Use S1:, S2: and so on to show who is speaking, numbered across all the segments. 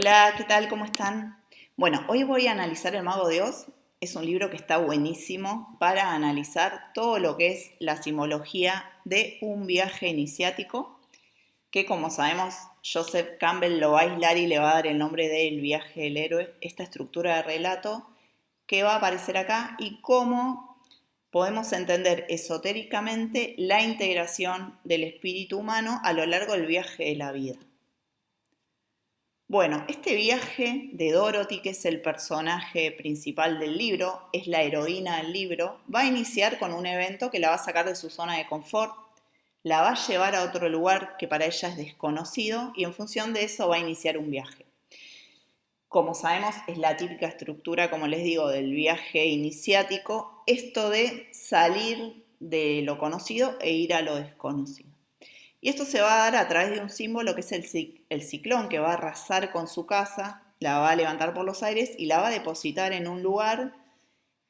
S1: Hola, ¿qué tal? ¿Cómo están? Bueno, hoy voy a analizar El Mago de Oz. Es un libro que está buenísimo para analizar todo lo que es la simbología de un viaje iniciático, que como sabemos, Joseph Campbell lo va a aislar y le va a dar el nombre de El viaje del héroe, esta estructura de relato que va a aparecer acá y cómo podemos entender esotéricamente la integración del espíritu humano a lo largo del viaje de la vida. Bueno, este viaje de Dorothy, que es el personaje principal del libro, es la heroína del libro, va a iniciar con un evento que la va a sacar de su zona de confort, la va a llevar a otro lugar que para ella es desconocido y en función de eso va a iniciar un viaje. Como sabemos, es la típica estructura, como les digo, del viaje iniciático, esto de salir de lo conocido e ir a lo desconocido. Y esto se va a dar a través de un símbolo que es el ciclón, que va a arrasar con su casa, la va a levantar por los aires y la va a depositar en un lugar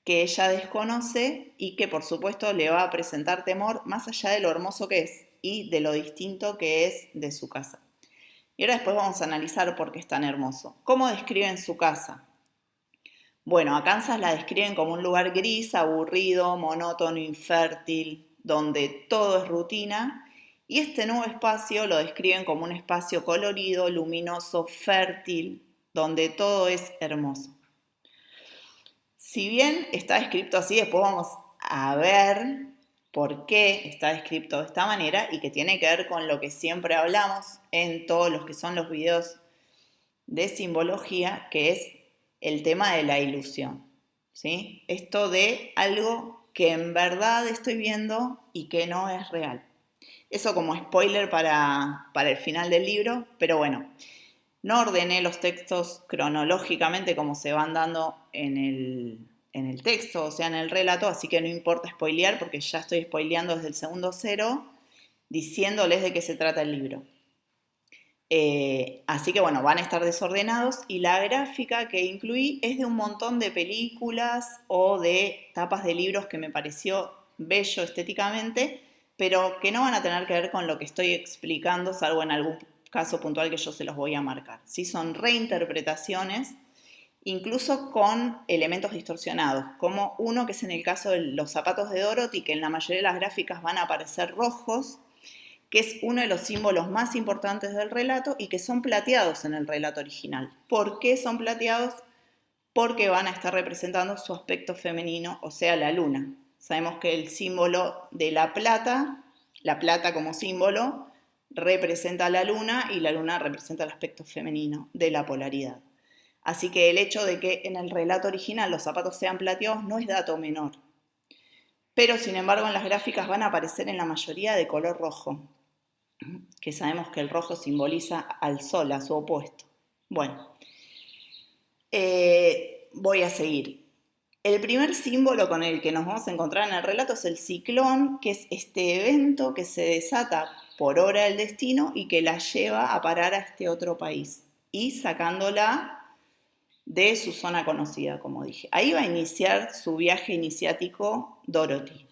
S1: que ella desconoce y que por supuesto le va a presentar temor más allá de lo hermoso que es y de lo distinto que es de su casa. Y ahora después vamos a analizar por qué es tan hermoso. ¿Cómo describen su casa? Bueno, a Kansas la describen como un lugar gris, aburrido, monótono, infértil, donde todo es rutina, y este nuevo espacio lo describen como un espacio colorido, luminoso, fértil, donde todo es hermoso. Si bien está descrito así, después vamos a ver por qué está descrito de esta manera y que tiene que ver con lo que siempre hablamos en todos los que son los videos de simbología, que es el tema de la ilusión, ¿sí? Esto de algo que en verdad estoy viendo y que no es real. Eso como spoiler para el final del libro, pero bueno, no ordené los textos cronológicamente como se van dando en el texto, o sea, en el relato, así que no importa spoilear porque ya estoy spoileando desde el segundo cero, diciéndoles de qué se trata el libro. Así que bueno, van a estar desordenados y la gráfica que incluí es de un montón de películas o de tapas de libros que me pareció bello estéticamente, pero que no van a tener que ver con lo que estoy explicando, salvo en algún caso puntual que yo se los voy a marcar. ¿Sí? Son reinterpretaciones, incluso con elementos distorsionados, como uno que es en el caso de los zapatos de Dorothy, que en la mayoría de las gráficas van a aparecer rojos, que es uno de los símbolos más importantes del relato y que son plateados en el relato original. ¿Por qué son plateados? Porque van a estar representando su aspecto femenino, o sea, la luna. Sabemos que el símbolo de la plata como símbolo, representa a la luna y la luna representa el aspecto femenino de la polaridad. Así que el hecho de que en el relato original los zapatos sean plateados no es dato menor. Pero sin embargo en las gráficas van a aparecer en la mayoría de color rojo, que sabemos que el rojo simboliza al sol, a su opuesto. Bueno, voy a seguir. El primer símbolo con el que nos vamos a encontrar en el relato es el ciclón, que es este evento que se desata por obra del destino y que la lleva a parar a este otro país y sacándola de su zona conocida, como dije. Ahí va a iniciar su viaje iniciático Dorothy.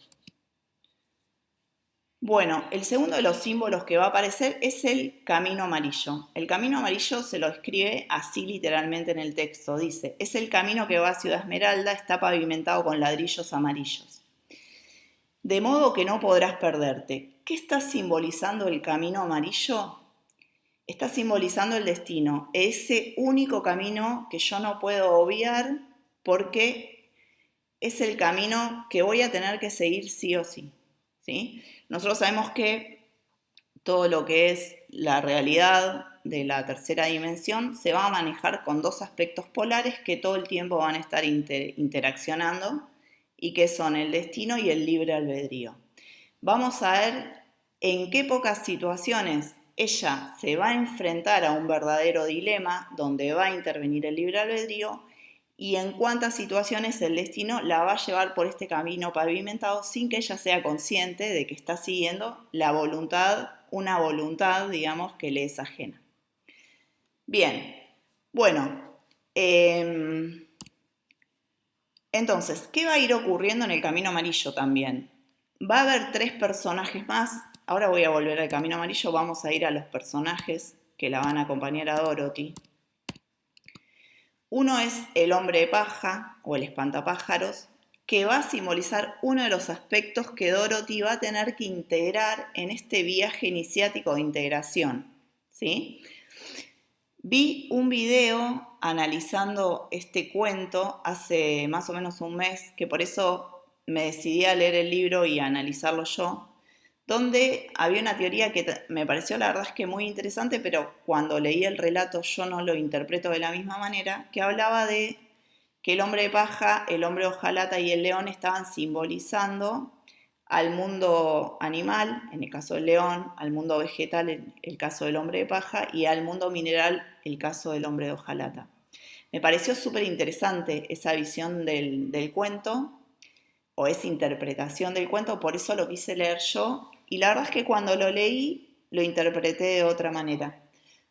S1: Bueno, el segundo de los símbolos que va a aparecer es el camino amarillo. El camino amarillo se lo escribe así literalmente en el texto. Dice, es el camino que va a Ciudad Esmeralda, está pavimentado con ladrillos amarillos. De modo que no podrás perderte. ¿Qué está simbolizando el camino amarillo? Está simbolizando el destino, ese único camino que yo no puedo obviar porque es el camino que voy a tener que seguir sí o sí. ¿Sí? Nosotros sabemos que todo lo que es la realidad de la tercera dimensión se va a manejar con dos aspectos polares que todo el tiempo van a estar interaccionando y que son el destino y el libre albedrío. Vamos a ver en qué pocas situaciones ella se va a enfrentar a un verdadero dilema donde va a intervenir el libre albedrío y en cuántas situaciones el destino la va a llevar por este camino pavimentado sin que ella sea consciente de que está siguiendo la voluntad, una voluntad, digamos, que le es ajena. Bien, bueno, entonces, ¿qué va a ir ocurriendo en el camino amarillo también? Va a haber tres personajes más. Ahora voy a volver al camino amarillo, vamos a ir a los personajes que la van a acompañar a Dorothy. Uno es el hombre de paja o el espantapájaros, que va a simbolizar uno de los aspectos que Dorothy va a tener que integrar en este viaje iniciático de integración, ¿sí? Vi un video analizando este cuento hace más o menos un mes, que por eso me decidí a leer el libro y a analizarlo yo, donde había una teoría que me pareció la verdad es que muy interesante, pero cuando leí el relato yo no lo interpreto de la misma manera, que hablaba de que el hombre de paja, el hombre de hojalata y el león estaban simbolizando al mundo animal, en el caso del león, al mundo vegetal, en el caso del hombre de paja, y al mundo mineral, el caso del hombre de hojalata. Me pareció súper interesante esa visión del cuento, o esa interpretación del cuento, por eso lo quise leer yo, y la verdad es que cuando lo leí, lo interpreté de otra manera.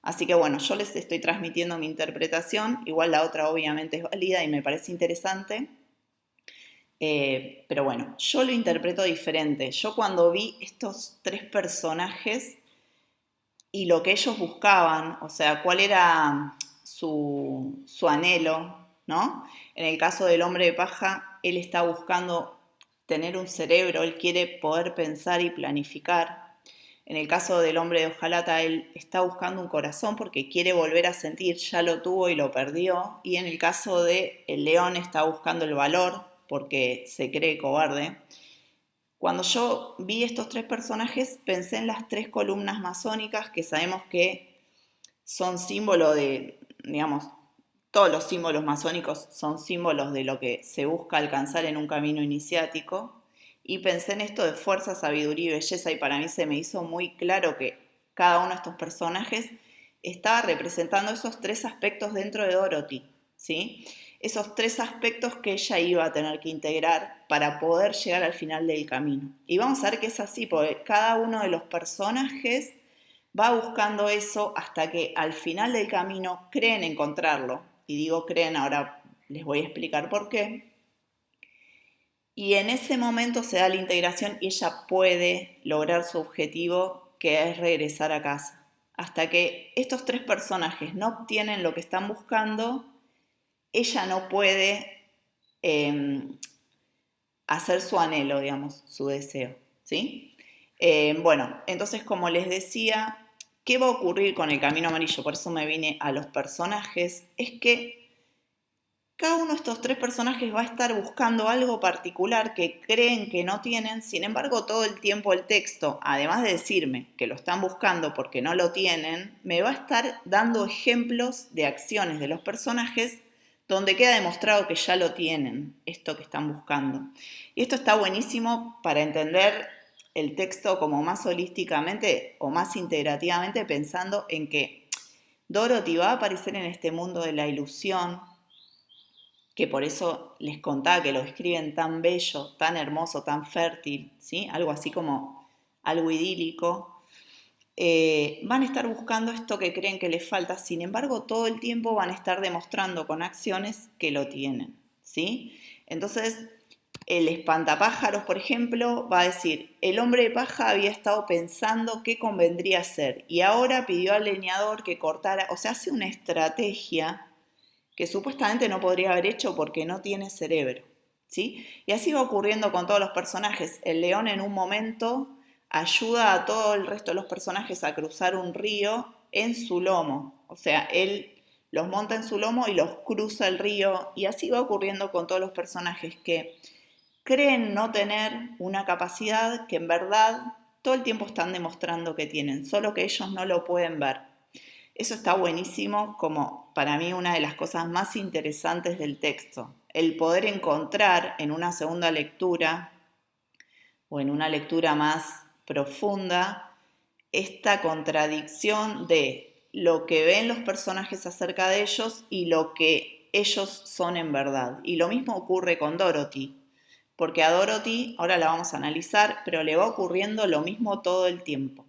S1: Así que bueno, yo les estoy transmitiendo mi interpretación, igual la otra obviamente es válida y me parece interesante, pero bueno, yo lo interpreto diferente. Yo cuando vi estos tres personajes y lo que ellos buscaban, o sea, cuál era su anhelo, ¿no? En el caso del hombre de paja, él está buscando tener un cerebro, él quiere poder pensar y planificar. En el caso del hombre de hojalata, él está buscando un corazón porque quiere volver a sentir, ya lo tuvo y lo perdió. Y en el caso del león, está buscando el valor porque se cree cobarde. Cuando yo vi estos tres personajes, pensé en las tres columnas masónicas que sabemos que son símbolo de, digamos, todos los símbolos masónicos son símbolos de lo que se busca alcanzar en un camino iniciático. Y pensé en esto de fuerza, sabiduría y belleza y para mí se me hizo muy claro que cada uno de estos personajes estaba representando esos tres aspectos dentro de Dorothy, ¿sí? Esos tres aspectos que ella iba a tener que integrar para poder llegar al final del camino. Y vamos a ver que es así, porque cada uno de los personajes va buscando eso hasta que al final del camino creen encontrarlo. Y digo creen, ahora les voy a explicar por qué. Y en ese momento se da la integración y ella puede lograr su objetivo, que es regresar a casa. Hasta que estos tres personajes no obtienen lo que están buscando, ella no puede eh, hacer su anhelo, digamos, su deseo, ¿sí? Bueno, entonces como les decía, ¿qué va a ocurrir con el camino amarillo? Por eso me vine a los personajes, es que cada uno de estos tres personajes va a estar buscando algo particular que creen que no tienen, sin embargo todo el tiempo el texto, además de decirme que lo están buscando porque no lo tienen, me va a estar dando ejemplos de acciones de los personajes donde queda demostrado que ya lo tienen, esto que están buscando. Y esto está buenísimo para entender el texto como más holísticamente o más integrativamente pensando en que Dorothy va a aparecer en este mundo de la ilusión, que por eso les contaba que lo escriben tan bello, tan hermoso, tan fértil, ¿sí? Algo así como algo idílico, van a estar buscando esto que creen que les falta, sin embargo todo el tiempo van a estar demostrando con acciones que lo tienen, ¿sí? Entonces, el espantapájaros, por ejemplo, va a decir, el hombre de paja había estado pensando qué convendría hacer y ahora pidió al leñador que cortara, o sea, hace una estrategia que supuestamente no podría haber hecho porque no tiene cerebro, ¿sí? Y así va ocurriendo con todos los personajes. El león en un momento ayuda a todo el resto de los personajes a cruzar un río en su lomo, o sea, él los monta en su lomo y los cruza el río, y así va ocurriendo con todos los personajes que creen no tener una capacidad que en verdad todo el tiempo están demostrando que tienen, solo que ellos no lo pueden ver. Eso está buenísimo como para mí una de las cosas más interesantes del texto, el poder encontrar en una segunda lectura o en una lectura más profunda esta contradicción de lo que ven los personajes acerca de ellos y lo que ellos son en verdad. Y lo mismo ocurre con Dorothy, porque a Dorothy, ahora la vamos a analizar, pero le va ocurriendo lo mismo todo el tiempo.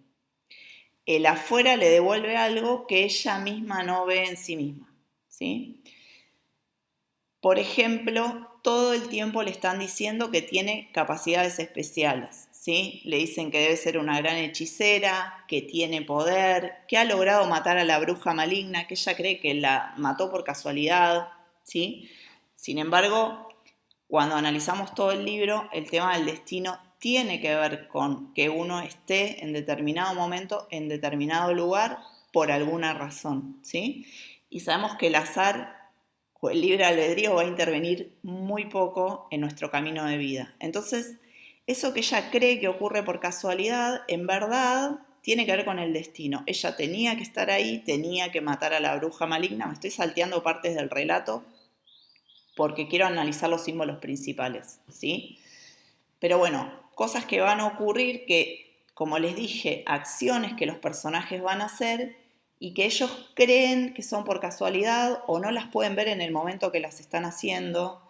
S1: El afuera le devuelve algo que ella misma no ve en sí misma, ¿sí? Por ejemplo, todo el tiempo le están diciendo que tiene capacidades especiales, ¿sí? Le dicen que debe ser una gran hechicera, que tiene poder, que ha logrado matar a la bruja maligna, que ella cree que la mató por casualidad, ¿sí? Sin embargo, cuando analizamos todo el libro, el tema del destino tiene que ver con que uno esté en determinado momento, en determinado lugar, por alguna razón, ¿sí? Y sabemos que el azar o el libre albedrío va a intervenir muy poco en nuestro camino de vida. Entonces, eso que ella cree que ocurre por casualidad, en verdad tiene que ver con el destino. Ella tenía que estar ahí, tenía que matar a la bruja maligna. Me estoy salteando partes del relato porque quiero analizar los símbolos principales, ¿sí? Pero bueno, cosas que van a ocurrir que, como les dije, acciones que los personajes van a hacer y que ellos creen que son por casualidad o no las pueden ver en el momento que las están haciendo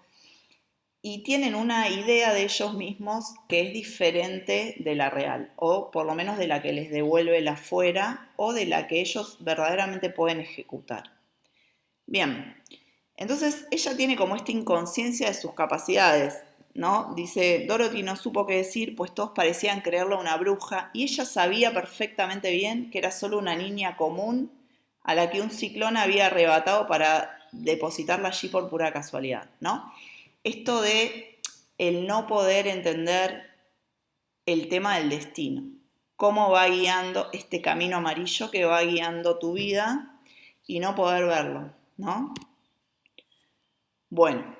S1: y tienen una idea de ellos mismos que es diferente de la real, o por lo menos de la que les devuelve la fuera o de la que ellos verdaderamente pueden ejecutar. Bien, entonces ella tiene como esta inconsciencia de sus capacidades, ¿no? Dice, Dorothy no supo qué decir, pues todos parecían creerla una bruja, y ella sabía perfectamente bien que era solo una niña común a la que un ciclón había arrebatado para depositarla allí por pura casualidad, ¿no? Esto de el no poder entender el tema del destino, cómo va guiando este camino amarillo que va guiando tu vida y no poder verlo, ¿no? Bueno,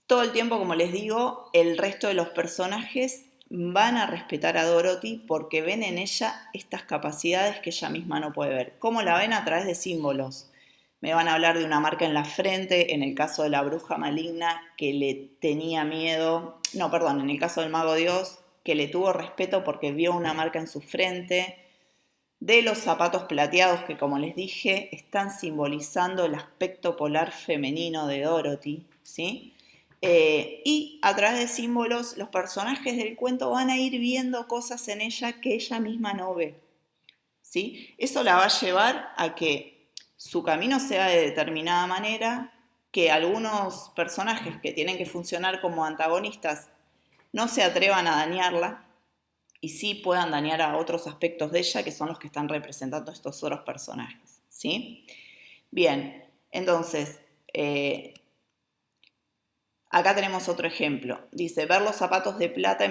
S1: todo el tiempo, como les digo, el resto de los personajes van a respetar a Dorothy porque ven en ella estas capacidades que ella misma no puede ver. ¿Cómo la ven? A través de símbolos. Me van a hablar de una marca en la frente, en el caso de la bruja maligna que le tenía miedo, no, perdón, en el caso del mago Dios, que le tuvo respeto porque vio una marca en su frente, de los zapatos plateados que, como les dije, están simbolizando el aspecto polar femenino de Dorothy, ¿sí? Y a través de símbolos, los personajes del cuento van a ir viendo cosas en ella que ella misma no ve, ¿sí? Eso la va a llevar a que su camino sea de determinada manera, que algunos personajes que tienen que funcionar como antagonistas no se atrevan a dañarla y sí puedan dañar a otros aspectos de ella que son los que están representando estos otros personajes, ¿sí? Bien, entonces, acá tenemos otro ejemplo. Dice, ver los zapatos de plata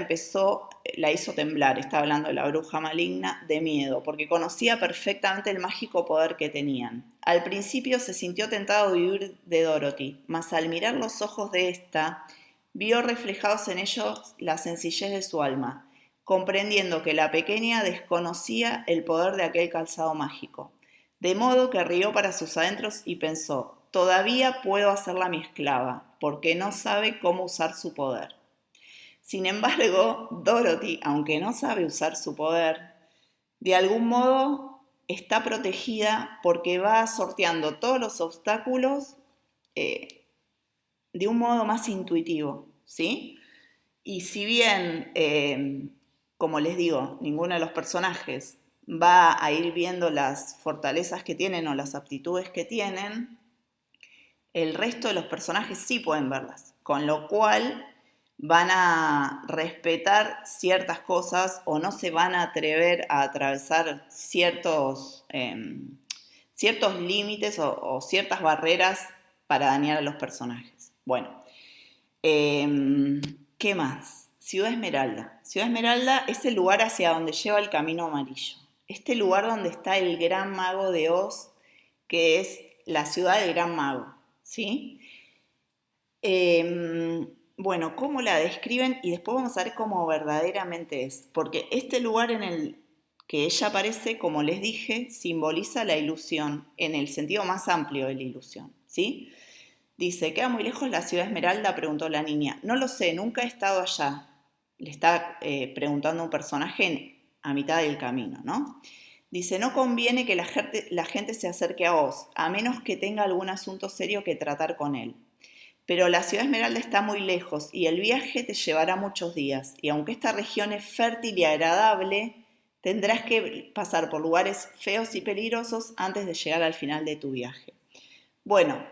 S1: la hizo temblar, está hablando de la bruja maligna, de miedo, porque conocía perfectamente el mágico poder que tenían. Al principio se sintió tentado de huir de Dorothy, mas al mirar los ojos de ésta, vio reflejados en ellos la sencillez de su alma, comprendiendo que la pequeña desconocía el poder de aquel calzado mágico. De modo que rió para sus adentros y pensó, todavía puedo hacerla mi esclava, porque no sabe cómo usar su poder. Sin embargo, Dorothy, aunque no sabe usar su poder, de algún modo está protegida porque va sorteando todos los obstáculos de un modo más intuitivo, ¿sí? Y si bien, como les digo, ninguno de los personajes va a ir viendo las fortalezas que tienen o las aptitudes que tienen, el resto de los personajes sí pueden verlas, con lo cual van a respetar ciertas cosas o no se van a atrever a atravesar ciertos límites o ciertas barreras para dañar a los personajes. Bueno, ¿qué más? Ciudad Esmeralda. Ciudad Esmeralda es el lugar hacia donde lleva el camino amarillo. Este lugar donde está el gran mago de Oz, que es la ciudad del gran mago, ¿sí? Bueno, ¿cómo la describen? Y después vamos a ver cómo verdaderamente es. Porque este lugar en el que ella aparece, como les dije, simboliza la ilusión, en el sentido más amplio de la ilusión, ¿sí? Dice, ¿queda muy lejos la ciudad Esmeralda? Preguntó la niña. No lo sé, nunca he estado allá. Le está preguntando un personaje a mitad del camino, ¿no? Dice, no conviene que la gente se acerque a vos, a menos que tenga algún asunto serio que tratar con él. Pero la ciudad Esmeralda está muy lejos y el viaje te llevará muchos días. Y aunque esta región es fértil y agradable, tendrás que pasar por lugares feos y peligrosos antes de llegar al final de tu viaje. Bueno,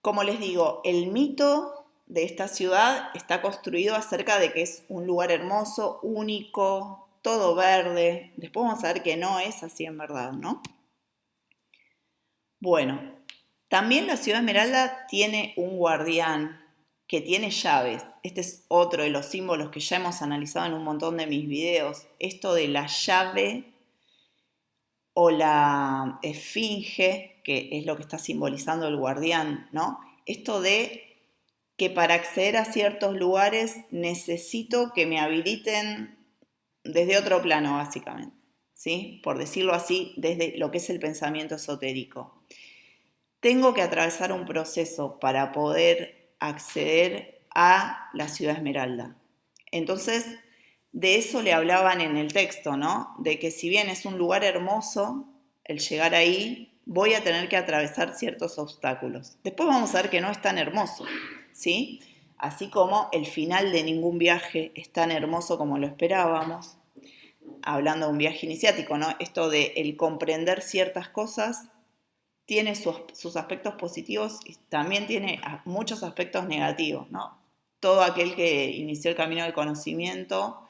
S1: como les digo, el mito de esta ciudad está construido acerca de que es un lugar hermoso, único, todo verde. Después vamos a ver que no es así en verdad, ¿no? Bueno, También la ciudad esmeralda tiene un guardián que tiene llaves. Este es otro de los símbolos que ya hemos analizado en un montón de mis videos. Esto de la llave o la esfinge, que es lo que está simbolizando el guardián, ¿no? Esto de que para acceder a ciertos lugares necesito que me habiliten desde otro plano, básicamente, ¿sí? Por decirlo así, desde lo que es el pensamiento esotérico. Tengo que atravesar un proceso para poder acceder a la ciudad esmeralda. Entonces, de eso le hablaban en el texto, ¿no? De que si bien es un lugar hermoso, el llegar ahí, voy a tener que atravesar ciertos obstáculos. Después vamos a ver que no es tan hermoso, ¿sí? Así como el final de ningún viaje es tan hermoso como lo esperábamos, hablando de un viaje iniciático, ¿no? Esto de el comprender ciertas cosas tiene sus aspectos positivos y también tiene muchos aspectos negativos, ¿no? Todo aquel que inició el camino del conocimiento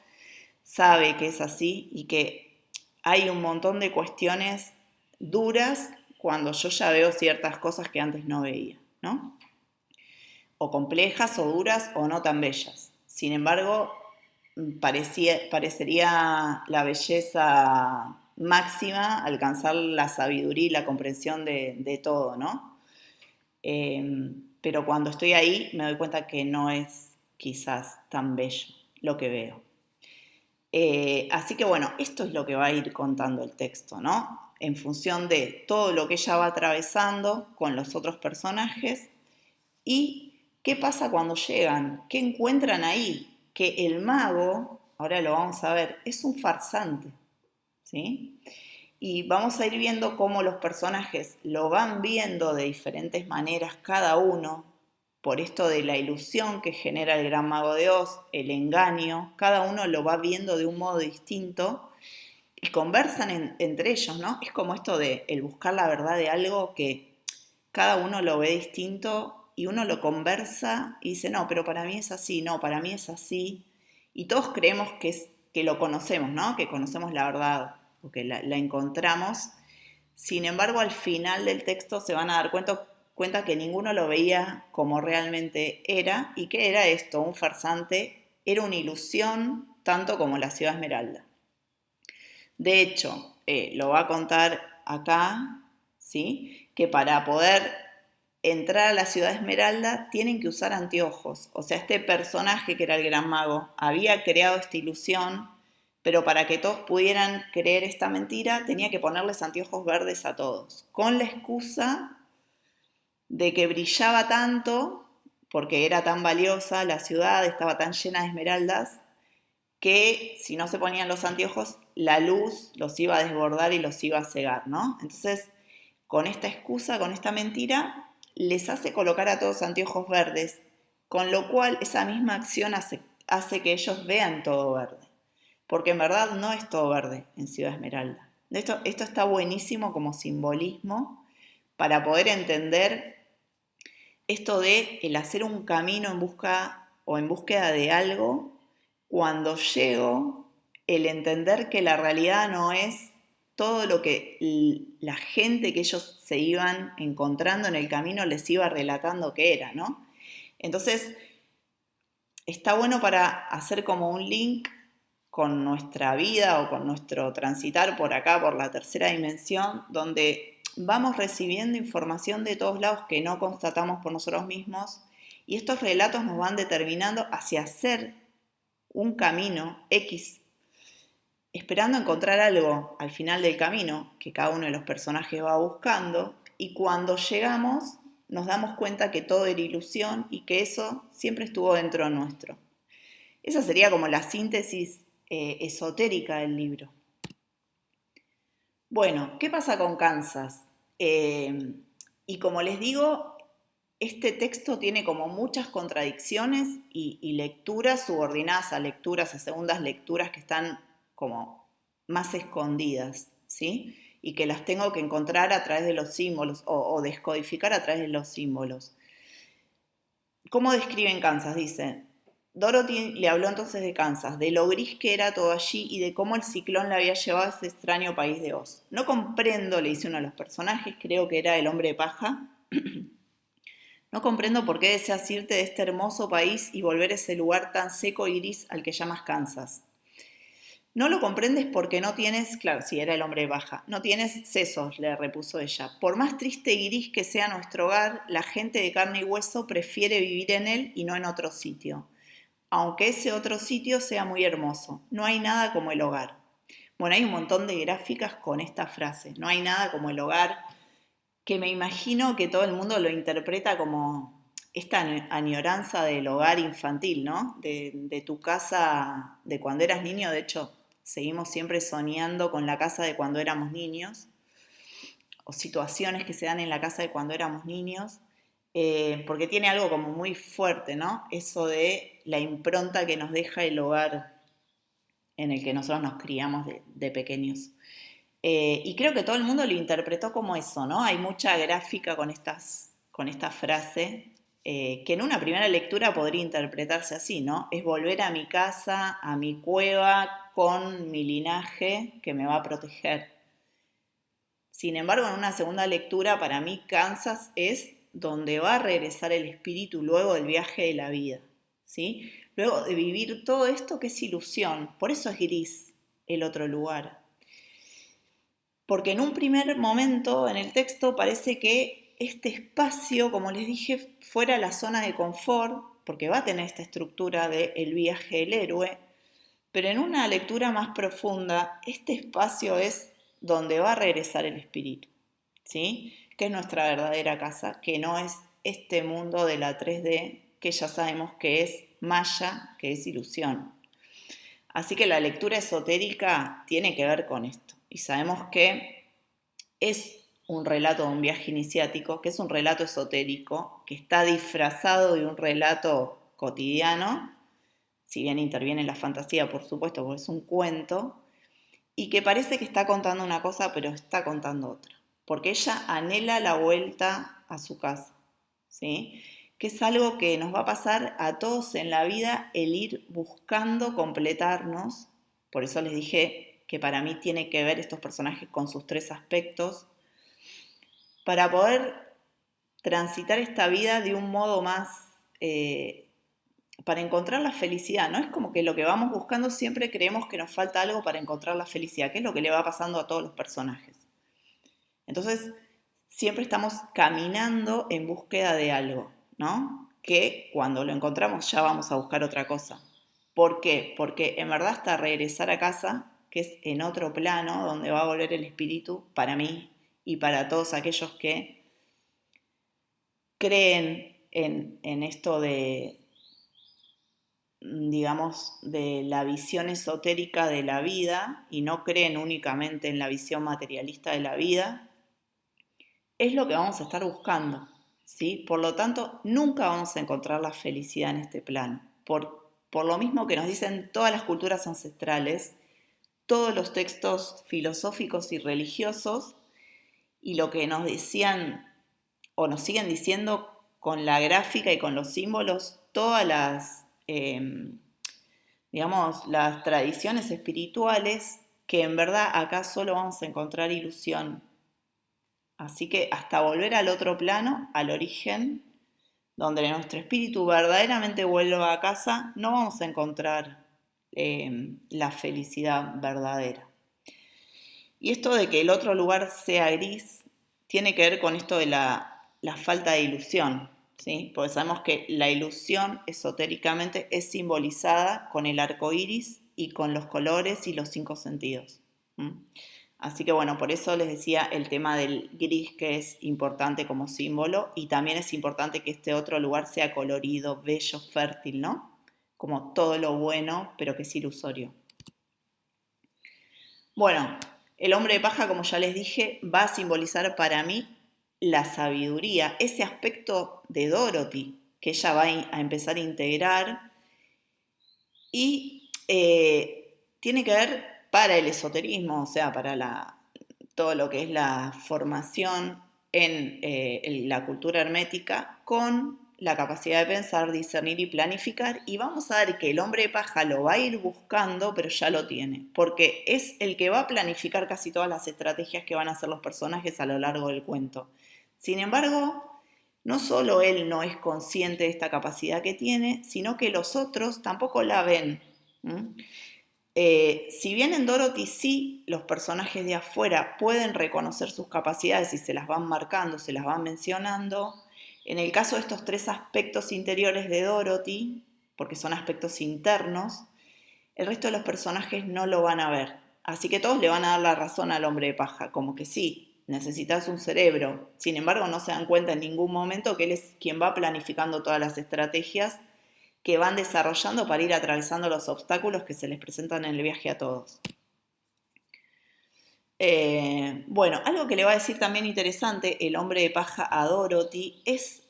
S1: sabe que es así y que hay un montón de cuestiones duras cuando yo ya veo ciertas cosas que antes no veía, ¿no? O complejas, o duras, o no tan bellas. Sin embargo, parecería la belleza máxima alcanzar la sabiduría y la comprensión de todo, ¿no? Pero cuando estoy ahí me doy cuenta que no es quizás tan bello lo que veo. Así que bueno, esto es lo que va a ir contando el texto, ¿no? En función de todo lo que ella va atravesando con los otros personajes y qué pasa cuando llegan, qué encuentran ahí, que el mago, ahora lo vamos a ver, es un farsante, ¿sí? Y vamos a ir viendo cómo los personajes lo van viendo de diferentes maneras cada uno, por esto de la ilusión que genera el gran mago de Oz, el engaño, cada uno lo va viendo de un modo distinto y conversan entre ellos, ¿no? Es como esto de el buscar la verdad de algo que cada uno lo ve distinto y uno lo conversa y dice, no, pero para mí es así, no, para mí es así. Y todos creemos que lo conocemos, ¿no? Que conocemos la verdad o que la encontramos. Sin embargo, al final del texto se van a dar cuenta que ninguno lo veía como realmente era y que era esto, un farsante, era una ilusión tanto como la ciudad esmeralda. De hecho, lo va a contar acá, ¿sí? Que para poder entrar a la ciudad esmeralda tienen que usar anteojos. O sea, este personaje que era el gran mago había creado esta ilusión, pero para que todos pudieran creer esta mentira tenía que ponerles anteojos verdes a todos, con la excusa de que brillaba tanto, porque era tan valiosa la ciudad, estaba tan llena de esmeraldas, que si no se ponían los anteojos, la luz los iba a desbordar y los iba a cegar, ¿no? Entonces, con esta excusa, con esta mentira, les hace colocar a todos anteojos verdes, con lo cual esa misma acción hace que ellos vean todo verde, porque en verdad no es todo verde en Ciudad Esmeralda. Esto está buenísimo como simbolismo para poder entender esto de el hacer un camino en busca o en búsqueda de algo, cuando llego, el entender que la realidad no es todo lo que la gente que ellos se iban encontrando en el camino les iba relatando que era, ¿no? Entonces, está bueno para hacer como un link con nuestra vida o con nuestro transitar por acá, por la tercera dimensión, donde vamos recibiendo información de todos lados que no constatamos por nosotros mismos y estos relatos nos van determinando hacia hacer un camino X, esperando encontrar algo al final del camino que cada uno de los personajes va buscando y cuando llegamos nos damos cuenta que todo era ilusión y que eso siempre estuvo dentro nuestro. Esa sería como la síntesis esotérica del libro. Bueno, ¿qué pasa con Kansas? Y como les digo, este texto tiene como muchas contradicciones y lecturas subordinadas a lecturas, a segundas lecturas que están como más escondidas, ¿sí? Y que las tengo que encontrar a través de los símbolos o descodificar a través de los símbolos. ¿Cómo describen Kansas? Dice, Dorothy le habló entonces de Kansas, de lo gris que era todo allí y de cómo el ciclón la había llevado a ese extraño país de Oz. No comprendo, le dice uno de los personajes, creo que era el hombre de paja, No comprendo por qué deseas irte de este hermoso país y volver a ese lugar tan seco y gris al que llamas Kansas. No lo comprendes porque no tienes, claro, si era el hombre de paja, no tienes sesos, le repuso ella. Por más triste y gris que sea nuestro hogar, la gente de carne y hueso prefiere vivir en él y no en otro sitio. Aunque ese otro sitio sea muy hermoso, no hay nada como el hogar. Bueno, hay un montón de gráficas con esta frase, no hay nada como el hogar, que me imagino que todo el mundo lo interpreta como esta añoranza del hogar infantil, ¿no? De tu casa de cuando eras niño. De hecho, seguimos siempre soñando con la casa de cuando éramos niños, o situaciones que se dan en la casa de cuando éramos niños, porque tiene algo como muy fuerte, ¿no? Eso de la impronta que nos deja el hogar en el que nosotros nos criamos de pequeños. Y creo que todo el mundo lo interpretó como eso, ¿no? Hay mucha gráfica con esta frase, que en una primera lectura podría interpretarse así, ¿no? Es volver a mi casa, a mi cueva, con mi linaje que me va a proteger. Sin embargo, en una segunda lectura, para mí Kansas es donde va a regresar el espíritu luego del viaje de la vida, ¿sí? Luego de vivir todo esto que es ilusión, por eso es gris el otro lugar. Porque en un primer momento en el texto parece que este espacio, como les dije, fuera la zona de confort, porque va a tener esta estructura de el viaje del héroe, pero en una lectura más profunda, este espacio es donde va a regresar el espíritu, ¿sí? Que es nuestra verdadera casa, que no es este mundo de la 3D, que ya sabemos que es maya, que es ilusión. Así que la lectura esotérica tiene que ver con esto. Y sabemos que es un relato de un viaje iniciático, que es un relato esotérico, que está disfrazado de un relato cotidiano, si bien interviene la fantasía, por supuesto, porque es un cuento, y que parece que está contando una cosa, pero está contando otra, porque ella anhela la vuelta a su casa, ¿sí? Que es algo que nos va a pasar a todos en la vida, el ir buscando completarnos. Por eso les dije que para mí tiene que ver estos personajes con sus tres aspectos, para poder transitar esta vida de un modo más, para encontrar la felicidad, ¿no? Es como que lo que vamos buscando siempre creemos que nos falta algo para encontrar la felicidad, que es lo que le va pasando a todos los personajes. Entonces, siempre estamos caminando en búsqueda de algo, ¿no? Que cuando lo encontramos ya vamos a buscar otra cosa. ¿Por qué? Porque en verdad hasta regresar a casa, que es en otro plano, donde va a volver el espíritu, para mí y para todos aquellos que creen en esto de, digamos, de la visión esotérica de la vida y no creen únicamente en la visión materialista de la vida, es lo que vamos a estar buscando, ¿sí? Por lo tanto, nunca vamos a encontrar la felicidad en este plano. Por lo mismo que nos dicen todas las culturas ancestrales, todos los textos filosóficos y religiosos, y lo que nos decían o nos siguen diciendo con la gráfica y con los símbolos, todas las, digamos, las tradiciones espirituales, que en verdad acá solo vamos a encontrar ilusión. Así que hasta volver al otro plano, al origen, donde nuestro espíritu verdaderamente vuelva a casa, no vamos a encontrar la felicidad verdadera. Y esto de que el otro lugar sea gris tiene que ver con esto de la falta de ilusión, ¿sí? Porque sabemos que la ilusión esotéricamente es simbolizada con el arco iris y con los colores y los cinco sentidos. Así que bueno, por eso les decía el tema del gris, que es importante como símbolo, y también es importante que este otro lugar sea colorido, bello, fértil, ¿no? Como todo lo bueno, pero que es ilusorio. Bueno, el hombre de paja, como ya les dije, va a simbolizar para mí la sabiduría, ese aspecto de Dorothy que ella va a empezar a integrar y tiene que ver para el esoterismo, o sea, para todo lo que es la formación en la cultura hermética con la capacidad de pensar, discernir y planificar, y vamos a ver que el hombre de paja lo va a ir buscando, pero ya lo tiene, porque es el que va a planificar casi todas las estrategias que van a hacer los personajes a lo largo del cuento. Sin embargo, no solo él no es consciente de esta capacidad que tiene, sino que los otros tampoco la ven. Si bien en Dorothy sí los personajes de afuera pueden reconocer sus capacidades y se las van marcando, se las van mencionando, en el caso de estos tres aspectos interiores de Dorothy, porque son aspectos internos, el resto de los personajes no lo van a ver. Así que todos le van a dar la razón al hombre de paja, como que sí, necesitas un cerebro. Sin embargo, no se dan cuenta en ningún momento que él es quien va planificando todas las estrategias que van desarrollando para ir atravesando los obstáculos que se les presentan en el viaje a todos. Bueno, algo que le va a decir también interesante el hombre de paja a Dorothy es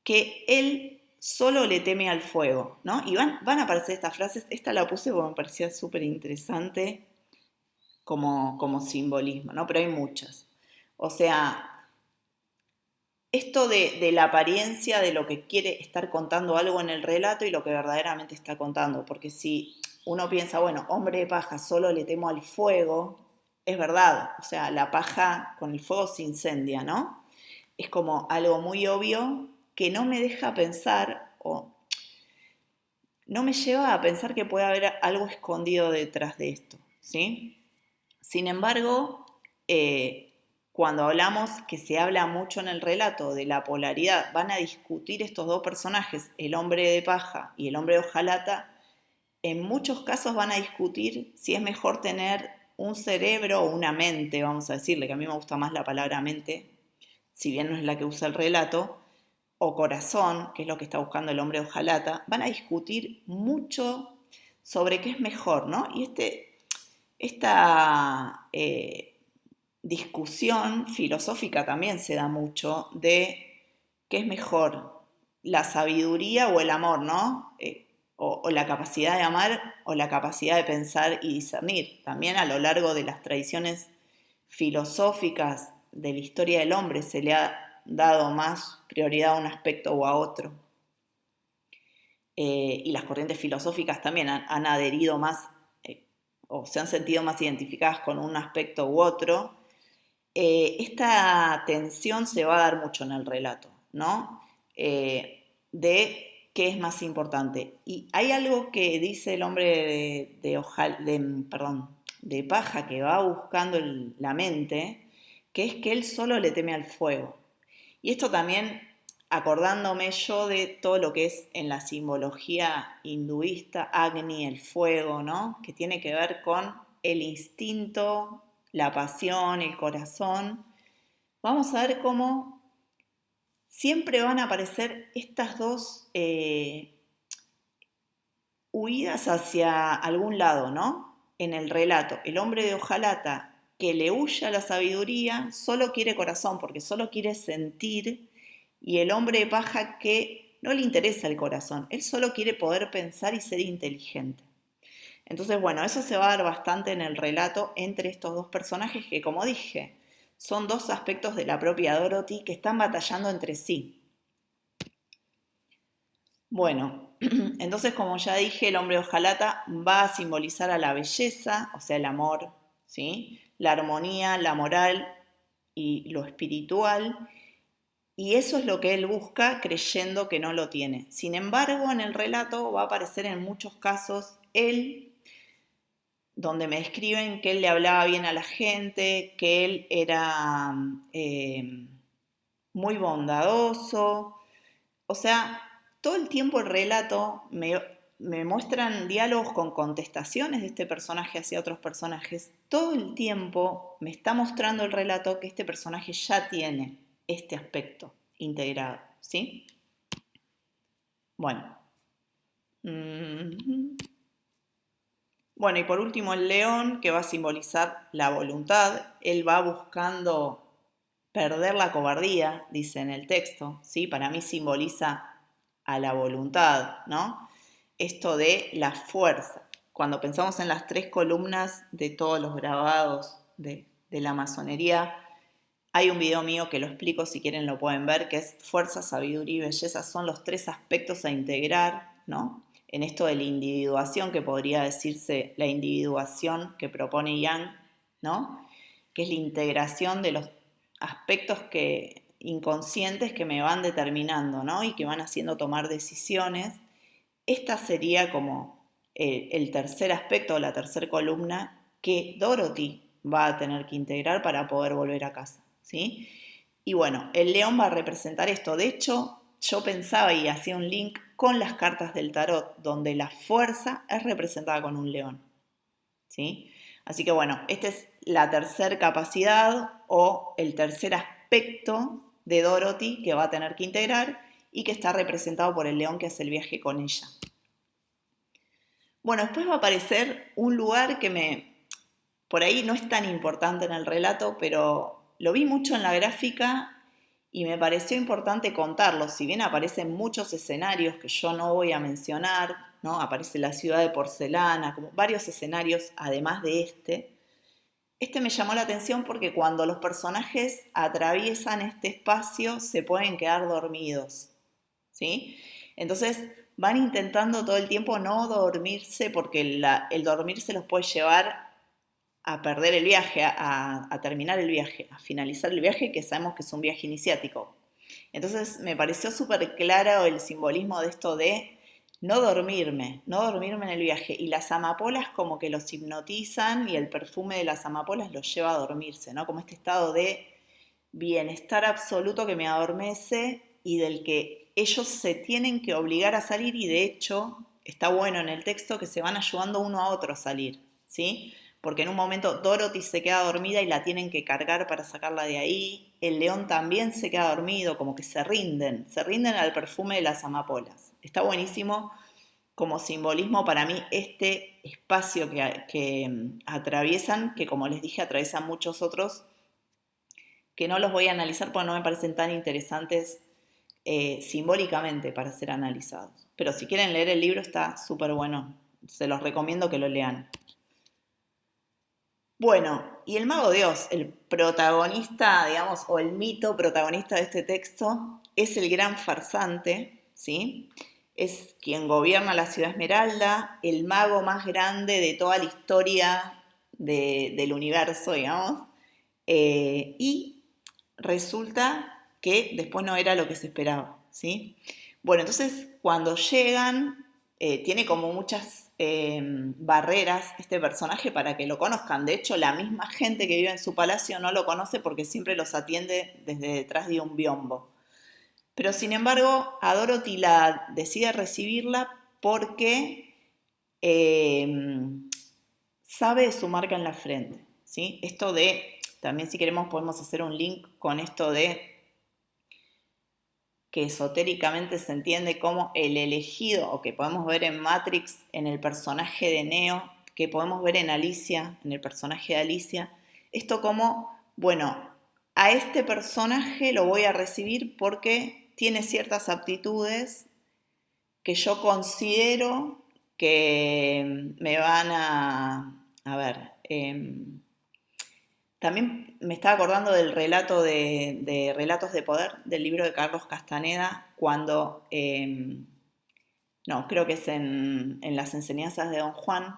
S1: que él solo le teme al fuego, ¿no? Y van a aparecer estas frases, esta la puse porque me parecía súper interesante como simbolismo, ¿no? Pero hay muchas. O sea, esto de la apariencia de lo que quiere estar contando algo en el relato y lo que verdaderamente está contando, porque si uno piensa, bueno, hombre de paja, solo le temo al fuego, es verdad, o sea, la paja con el fuego se incendia, ¿no? Es como algo muy obvio que no me deja pensar o no me lleva a pensar que puede haber algo escondido detrás de esto, ¿sí? Sin embargo, cuando hablamos, que se habla mucho en el relato de la polaridad, van a discutir estos dos personajes, el hombre de paja y el hombre de hojalata, en muchos casos van a discutir si es mejor tener un cerebro o una mente, vamos a decirle, que a mí me gusta más la palabra mente, si bien no es la que usa el relato, o corazón, que es lo que está buscando el hombre de hojalata, van a discutir mucho sobre qué es mejor, ¿no? Y esta discusión filosófica también se da mucho de qué es mejor, la sabiduría o el amor, ¿no? O la capacidad de amar o la capacidad de pensar y discernir. También a lo largo de las tradiciones filosóficas de la historia del hombre se le ha dado más prioridad a un aspecto o a otro. Y las corrientes filosóficas también han adherido más o se han sentido más identificadas con un aspecto u otro. Esta tensión se va a dar mucho en el relato, ¿no? De qué es más importante. Y hay algo que dice el hombre de paja que va buscando la mente, que es que él solo le teme al fuego. Y esto también acordándome yo de todo lo que es en la simbología hinduista, Agni, el fuego, ¿no? Que tiene que ver con el instinto, la pasión, el corazón. Vamos a ver cómo siempre van a aparecer estas dos huidas hacia algún lado, ¿no? En el relato, el hombre de hojalata que le huye a la sabiduría solo quiere corazón, porque solo quiere sentir, y el hombre de paja que no le interesa el corazón, él solo quiere poder pensar y ser inteligente. Entonces, bueno, eso se va a dar bastante en el relato entre estos dos personajes que, como dije, son dos aspectos de la propia Dorothy que están batallando entre sí. Bueno, entonces como ya dije, el hombre de hojalata va a simbolizar a la belleza, o sea, el amor, ¿sí? La armonía, la moral y lo espiritual, y eso es lo que él busca creyendo que no lo tiene. Sin embargo, en el relato va a aparecer en muchos casos él, donde me describen que él le hablaba bien a la gente, que él era muy bondadoso, o sea, todo el tiempo el relato me muestran diálogos con contestaciones de este personaje hacia otros personajes. Todo el tiempo me está mostrando el relato que este personaje ya tiene este aspecto integrado, ¿sí? Bueno. Bueno, y por último el león, que va a simbolizar la voluntad. Él va buscando perder la cobardía, dice en el texto, ¿sí? Para mí simboliza a la voluntad, ¿no? Esto de la fuerza. Cuando pensamos en las tres columnas de todos los grabados de la masonería, hay un video mío que lo explico, si quieren lo pueden ver, que es fuerza, sabiduría y belleza. Son los tres aspectos a integrar, ¿no? En esto de la individuación, que podría decirse la individuación que propone Yang, ¿no? Que es la integración de los aspectos que inconscientes que me van determinando, ¿no? Y que van haciendo tomar decisiones. Esta sería como el tercer aspecto, la tercera columna que Dorothy va a tener que integrar para poder volver a casa, ¿sí? Y bueno, el león va a representar esto. De hecho, yo pensaba y hacía un link con las cartas del tarot, donde la fuerza es representada con un león, ¿sí? Así que bueno, esta es la tercera capacidad o el tercer aspecto de Dorothy que va a tener que integrar y que está representado por el león que hace el viaje con ella. Bueno, después va a aparecer un lugar que por ahí no es tan importante en el relato, pero lo vi mucho en la gráfica y me pareció importante contarlo. Si bien aparecen muchos escenarios que yo no voy a mencionar, ¿no? Aparece la ciudad de porcelana, como varios escenarios además de este. Este me llamó la atención porque cuando los personajes atraviesan este espacio se pueden quedar dormidos, ¿sí? Entonces van intentando todo el tiempo no dormirse porque el dormirse los puede llevar a perder el viaje, a terminar el viaje, a finalizar el viaje, que sabemos que es un viaje iniciático. Entonces me pareció súper claro el simbolismo de esto de no dormirme en el viaje. Y las amapolas como que los hipnotizan y el perfume de las amapolas los lleva a dormirse, ¿no? Como este estado de bienestar absoluto que me adormece y del que ellos se tienen que obligar a salir y de hecho está bueno en el texto que se van ayudando uno a otro a salir, ¿sí? Porque en un momento Dorothy se queda dormida y la tienen que cargar para sacarla de ahí, el león también se queda dormido, como que se rinden al perfume de las amapolas. Está buenísimo como simbolismo para mí este espacio que atraviesan, que como les dije atraviesan muchos otros, que no los voy a analizar porque no me parecen tan interesantes simbólicamente para ser analizados. Pero si quieren leer el libro está súper bueno, se los recomiendo que lo lean. Bueno, y el mago de Oz, el protagonista, digamos, o el mito protagonista de este texto, es el gran farsante, ¿sí? Es quien gobierna la ciudad Esmeralda, el mago más grande de toda la historia del universo, digamos, y resulta que después no era lo que se esperaba, ¿sí? Bueno, entonces cuando llegan, tiene como muchas barreras este personaje para que lo conozcan. De hecho, la misma gente que vive en su palacio no lo conoce porque siempre los atiende desde detrás de un biombo. Pero sin embargo, a Dorothy la decide recibirla porque sabe su marca en la frente, ¿sí? Esto de, también si queremos podemos hacer un link con esto de que esotéricamente se entiende como el elegido, o que podemos ver en Matrix, en el personaje de Neo, que podemos ver en Alicia, en el personaje de Alicia, esto como, bueno, a este personaje lo voy a recibir porque tiene ciertas aptitudes que yo considero que me van a ver, también me estaba acordando del relato de Relatos de Poder, del libro de Carlos Castaneda, cuando, no, creo que es en las enseñanzas de Don Juan,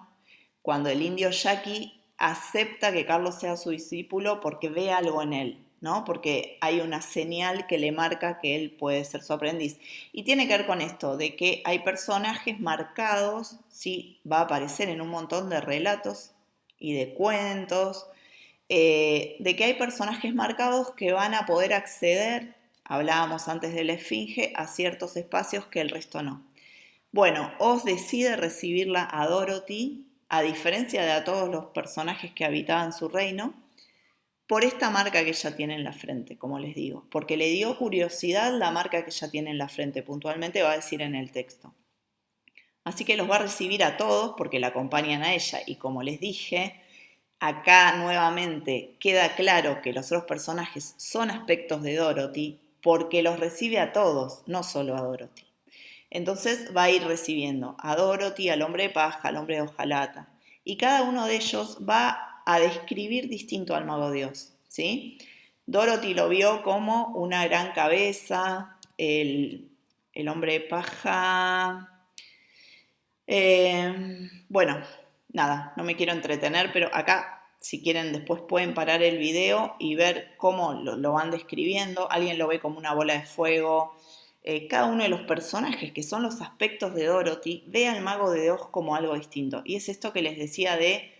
S1: cuando el indio yaqui acepta que Carlos sea su discípulo porque ve algo en él, ¿no? Porque hay una señal que le marca que él puede ser su aprendiz. Y tiene que ver con esto, de que hay personajes marcados, sí, va a aparecer en un montón de relatos y de cuentos, de que hay personajes marcados que van a poder acceder, hablábamos antes de la esfinge, a ciertos espacios que el resto no. Bueno, Oz decide recibirla a Dorothy, a diferencia de a todos los personajes que habitaban su reino, por esta marca que ella tiene en la frente, como les digo, porque le dio curiosidad la marca que ella tiene en la frente, puntualmente va a decir en el texto. Así que los va a recibir a todos porque la acompañan a ella y como les dije, acá nuevamente queda claro que los otros personajes son aspectos de Dorothy porque los recibe a todos, no solo a Dorothy. Entonces va a ir recibiendo a Dorothy, al hombre de paja, al hombre de hojalata. Y cada uno de ellos va a describir distinto al mago Dios, ¿sí? Dorothy lo vio como una gran cabeza, el hombre de paja. Bueno, nada, no me quiero entretener, pero acá si quieren después pueden parar el video y ver cómo lo van describiendo. Alguien lo ve como una bola de fuego. Cada uno de los personajes, que son los aspectos de Dorothy, ve al Mago de Oz como algo distinto. Y es esto que les decía de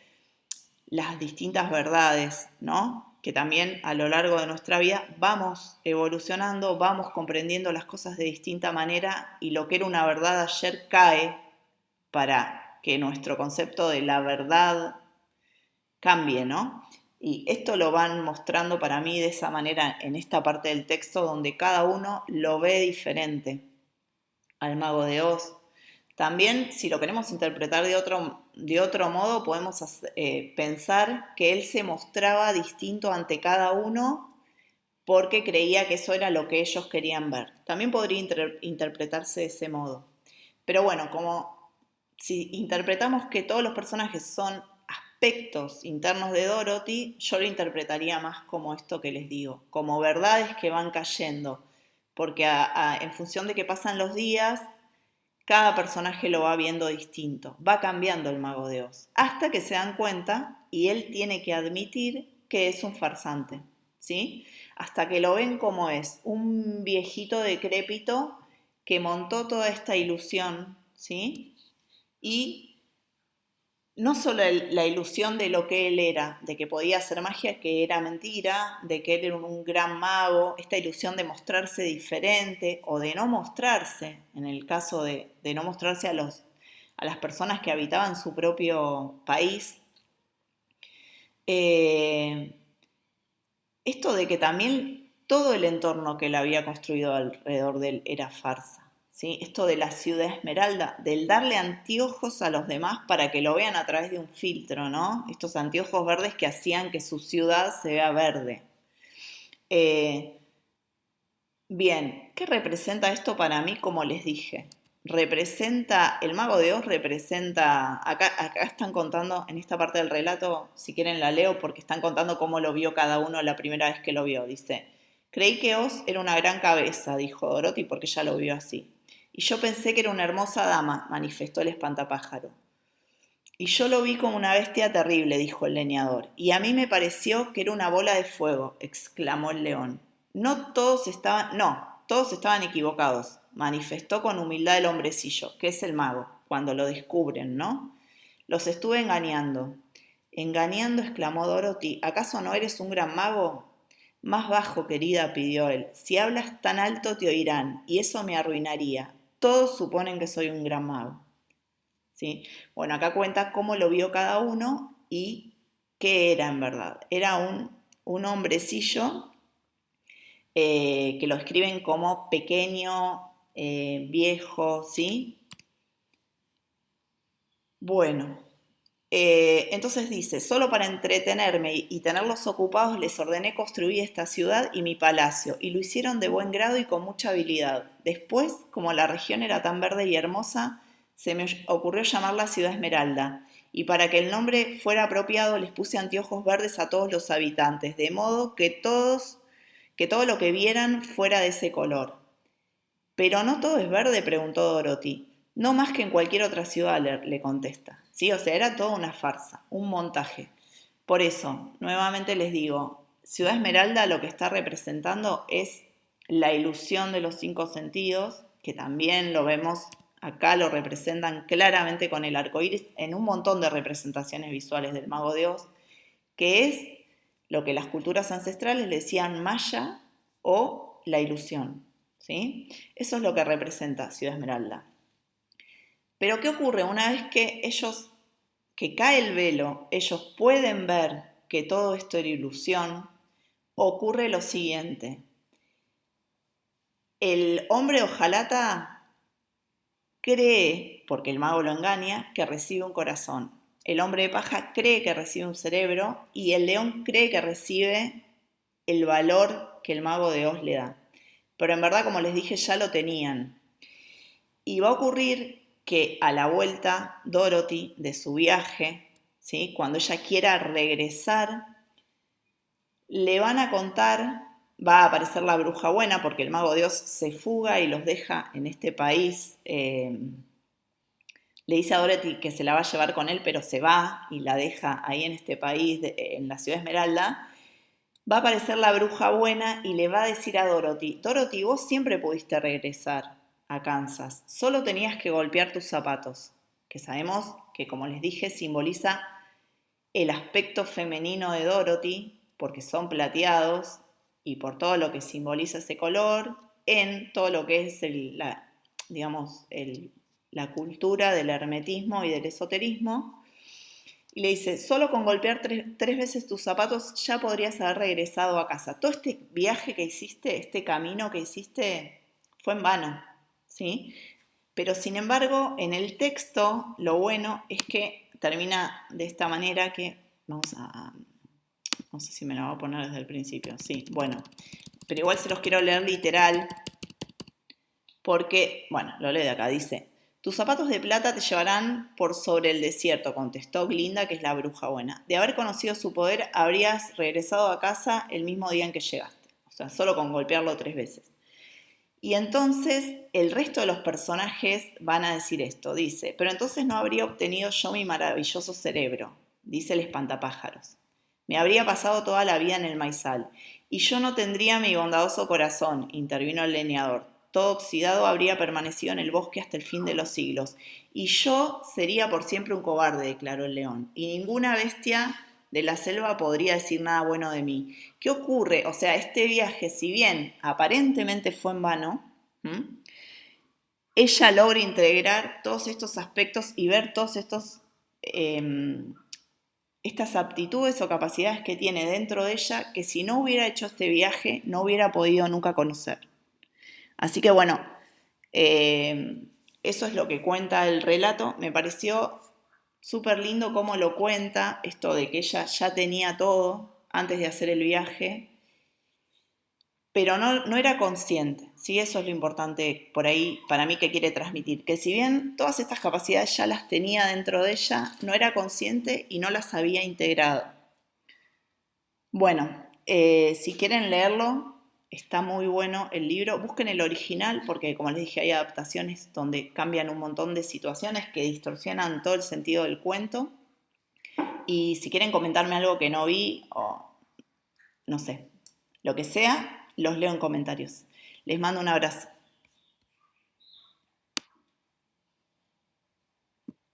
S1: las distintas verdades, ¿no? Que también a lo largo de nuestra vida vamos evolucionando, vamos comprendiendo las cosas de distinta manera y lo que era una verdad ayer cae para que nuestro concepto de la verdad cambie, ¿no? Y esto lo van mostrando para mí de esa manera en esta parte del texto donde cada uno lo ve diferente al Mago de Oz. También, si lo queremos interpretar de otro modo, podemos pensar que él se mostraba distinto ante cada uno porque creía que eso era lo que ellos querían ver. También podría interpretarse de ese modo. Pero bueno, como si interpretamos que todos los personajes son aspectos internos de Dorothy, yo lo interpretaría más como esto que les digo, como verdades que van cayendo, porque en función de que pasan los días, cada personaje lo va viendo distinto, va cambiando el Mago de Oz, hasta que se dan cuenta y él tiene que admitir que es un farsante, ¿sí? Hasta que lo ven como es, un viejito decrépito que montó toda esta ilusión, ¿sí? Y no solo la ilusión de lo que él era, de que podía hacer magia, que era mentira, de que él era un gran mago, esta ilusión de mostrarse diferente o de no mostrarse, en el caso de no mostrarse a las personas que habitaban su propio país. Esto de que también todo el entorno que él había construido alrededor de él era farsa. ¿Sí? Esto de la ciudad esmeralda, del darle anteojos a los demás para que lo vean a través de un filtro, ¿no? Estos anteojos verdes que hacían que su ciudad se vea verde. Bien, ¿qué representa esto para mí? Como les dije, representa, el Mago de Oz representa, acá están contando, en esta parte del relato, si quieren la leo, porque están contando cómo lo vio cada uno la primera vez que lo vio. Dice, creí que Oz era una gran cabeza, dijo Dorothy, porque ella lo vio así. Y yo pensé que era una hermosa dama, manifestó el espantapájaro. Y yo lo vi como una bestia terrible, dijo el leñador. Y a mí me pareció que era una bola de fuego, exclamó el león. Todos estaban equivocados, manifestó con humildad el hombrecillo, que es el mago, cuando lo descubren, ¿no? Los estuve engañando. Engañando, exclamó Dorothy. ¿Acaso no eres un gran mago? Más bajo, querida, pidió él. Si hablas tan alto te oirán, y eso me arruinaría. Todos suponen que soy un gran mago. ¿Sí? Bueno, acá cuenta cómo lo vio cada uno y qué era en verdad. Era un hombrecillo que lo escriben como pequeño, viejo, ¿sí? Bueno, entonces dice, solo para entretenerme y tenerlos ocupados les ordené construir esta ciudad y mi palacio, y lo hicieron de buen grado y con mucha habilidad. Después, como la región era tan verde y hermosa, se me ocurrió llamarla Ciudad Esmeralda, y para que el nombre fuera apropiado les puse anteojos verdes a todos los habitantes, de modo que todo lo que vieran fuera de ese color. ¿Pero no todo es verde?, preguntó Dorothy. No más que en cualquier otra ciudad, le contesta. ¿Sí? O sea, era toda una farsa, un montaje. Por eso, nuevamente les digo, Ciudad Esmeralda lo que está representando es la ilusión de los cinco sentidos, que también lo vemos acá, lo representan claramente con el arco iris en un montón de representaciones visuales del Mago de Oz, que es lo que las culturas ancestrales le decían maya o la ilusión. ¿Sí? Eso es lo que representa Ciudad Esmeralda. Pero ¿qué ocurre? Una vez que cae el velo, ellos pueden ver que todo esto era ilusión, ocurre lo siguiente. El hombre hojalata cree, porque el mago lo engaña, que recibe un corazón. El hombre de paja cree que recibe un cerebro y el león cree que recibe el valor que el mago de Oz le da. Pero en verdad, como les dije, ya lo tenían. Y va a ocurrir que a la vuelta, Dorothy, de su viaje, ¿sí? Cuando ella quiera regresar, le van a contar, va a aparecer la bruja buena, porque el mago de Oz se fuga y los deja en este país Le dice a Dorothy que se la va a llevar con él, pero se va y la deja ahí en este país, en la ciudad Esmeralda. Va a aparecer la bruja buena y le va a decir a Dorothy, Dorothy, vos siempre pudiste regresar a Kansas, solo tenías que golpear tus zapatos, que sabemos que, como les dije, simboliza el aspecto femenino de Dorothy, porque son plateados y por todo lo que simboliza ese color, en todo lo que es digamos, la cultura del hermetismo y del esoterismo. Y le dice, solo con golpear tres veces tus zapatos ya podrías haber regresado a casa. Todo este viaje que hiciste, este camino que hiciste, fue en vano, ¿sí? Pero sin embargo, en el texto, lo bueno es que termina de esta manera que, no sé si me la voy a poner desde el principio, sí, bueno, pero igual se los quiero leer literal, porque, bueno, lo leo de acá, dice, tus zapatos de plata te llevarán por sobre el desierto, contestó Glinda, que es la bruja buena. De haber conocido su poder, habrías regresado a casa el mismo día en que llegaste. O sea, solo con golpearlo 3 veces. Y entonces el resto de los personajes van a decir esto. Dice, pero entonces no habría obtenido yo mi maravilloso cerebro, dice el espantapájaros. Me habría pasado toda la vida en el maizal. Y yo no tendría mi bondadoso corazón, intervino el leñador. Todo oxidado habría permanecido en el bosque hasta el fin de los siglos. Y yo sería por siempre un cobarde, declaró el león. Y ninguna bestia de la selva podría decir nada bueno de mí. ¿Qué ocurre? O sea, este viaje, si bien aparentemente fue en vano, ella logra integrar todos estos aspectos y ver todos estas aptitudes o capacidades que tiene dentro de ella que si no hubiera hecho este viaje no hubiera podido nunca conocer. Así que bueno, eso es lo que cuenta el relato. Me pareció súper lindo cómo lo cuenta, esto de que ella ya tenía todo antes de hacer el viaje, pero no era consciente, ¿sí? Eso es lo importante por ahí para mí que quiere transmitir, que si bien todas estas capacidades ya las tenía dentro de ella, no era consciente y no las había integrado. Bueno, si quieren leerlo, está muy bueno el libro. Busquen el original porque, como les dije, hay adaptaciones donde cambian un montón de situaciones que distorsionan todo el sentido del cuento. Y si quieren comentarme algo que no vi o no sé, lo que sea, los leo en comentarios. Les mando un abrazo.